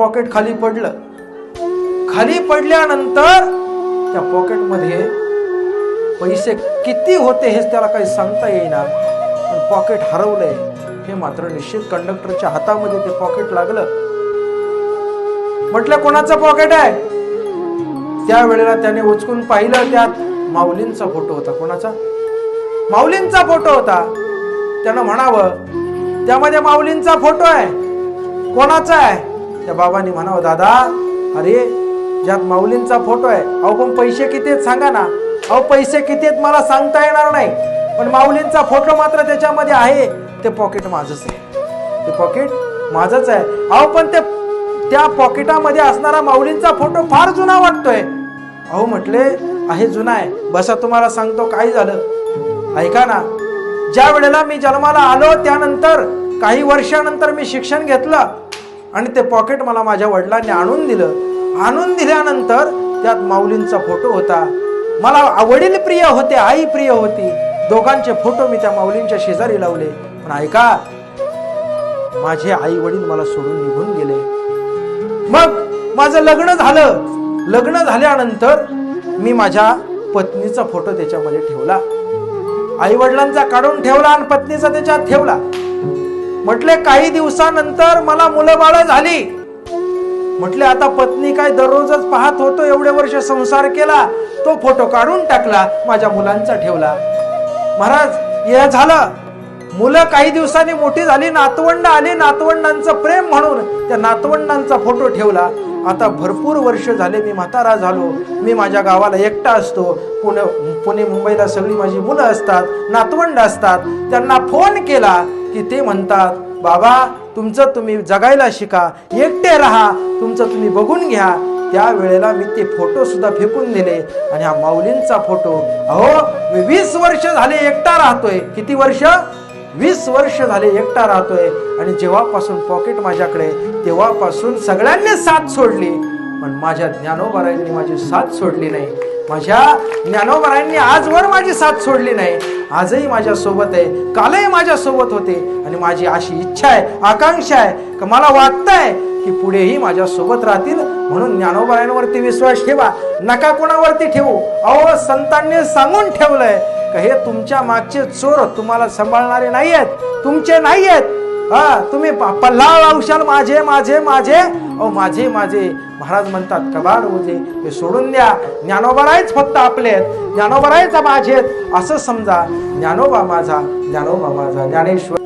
Pocket खाली पडलं. खाली पडल्यानंतर त्या पॉकेटमध्ये पैसे किती होते हेच त्याला काही सांगता येईना, पण पॉकेट हरवलंय हे मात्र निश्चित. कंडक्टरच्या हातामध्ये ते पॉकेट लागलं. म्हटलं कोणाचं पॉकेट आहे? त्यावेळेला त्याने उचकून पाहिलं, त्यात माऊलींचा फोटो होता. कोणाचा? माऊलींचा फोटो होता. त्यानं म्हणावं त्यामध्ये माऊलींचा फोटो आहे, कोणाचा आहे? त्या बाबांनी म्हणावं दादा, अरे ज्यात माऊलींचा फोटो आहे, अहो पण पैसे किती आहेत सांगा ना. अहो पैसे किती आहेत मला सांगता येणार नाही, पण माऊलींचा फोटो मात्र त्याच्यामध्ये आहे. ते पॉकेट माझंच आहे, ते पॉकेट माझंच आहे. अहो पण त्या पॉकेटामध्ये असणारा माऊलींचा फोटो फार जुना वाटतोय. अहो म्हटले आहे जुना आहे. बसा तुम्हाला सांगतो काय झालं, ऐका ना. ज्या वेळेला मी जन्माला आलो त्यानंतर काही वर्षानंतर मी शिक्षण घेतलं आणि ते पॉकेट मला माझ्या वडिलांनी आणून दिलं. आणून दिल्यानंतर त्यात माऊलींचा फोटो होता. मला वडील प्रिय होते, आई प्रिय होती. दोघांचे फोटो मी त्या माऊलींच्या शेजारी लावले. पण ऐका, माझे आई वडील मला सोडून निघून गेले. मग माझं लग्न झालं. लग्न झाल्यानंतर मी माझ्या पत्नीचा फोटो त्याच्यामध्ये ठेवला. आई वडिलांचा काढून ठेवला आणि पत्नीचा त्याच्यात ठेवला. म्हटले काही दिवसानंतर मला मुलं बाळ झाली. म्हटले आता पत्नी काय दररोजच पाहत होतो, एवढे वर्ष संसार केला, तो फोटो काढून टाकला, माझ्या मुलांचा ठेवला. महाराज हे झालं. मुलं काही दिवसांनी मोठी झाली, नातवंड आली. नातवंडांचं प्रेम म्हणून त्या नातवंडांचा फोटो ठेवला. आता भरपूर वर्ष झाले मी म्हातारा झालो. मी माझ्या गावाला एकटा असतो. पुणे मुंबईला सगळी माझी मुलं असतात, नातवंड असतात. त्यांना फोन केला की ते म्हणतात बाबा तुमचं तुम्ही जगायला शिका, एकटे राहा, तुमचं तुम्ही बघून घ्या. त्यावेळेला मी ते फोटो सुद्धा फेकून दिले आणि हा माऊलींचा फोटो, अहो मी 20 वर्ष झाले एकटा राहतोय. किती वर्ष? 20 वर्ष झाले एकटा राहतोय. आणि जेव्हापासून पॉकेट माझ्याकडे तेव्हापासून सगळ्यांनी साथ सोडली, पण माझ्या ज्ञानोबारायांनी माझी साथ सोडली नाही. माझ्या ज्ञानोबारायांनी आजवर माझी साथ सोडली नाही. आजही माझ्या सोबत आहे, कालही माझ्या सोबत होते. आणि माझी अशी इच्छा आहे, आकांक्षा आहे की मला वाटतंय की पुढेही माझ्या सोबत राहतील. म्हणून ज्ञानोबारायांवरती विश्वास ठेवा, नका कोणावरती ठेवू. अहो संतांनी सांगून ठेवलंय का हे तुमच्या मागचे चोर तुम्हाला सांभाळणारे नाही आहेत, तुमचे नाही आहेत. तुम्ही पल्ला लावशाल माझे माझे माझे, अहो माझे माझे. महाराज म्हणतात कबाड ओझे हे सोडून द्या. ज्ञानोबारायच फक्त आपले आहेत, ज्ञानोबारायच माझे आहेत असं समजा. ज्ञानोबा माझा, ज्ञानोबा माझा, ज्ञानेश्वर.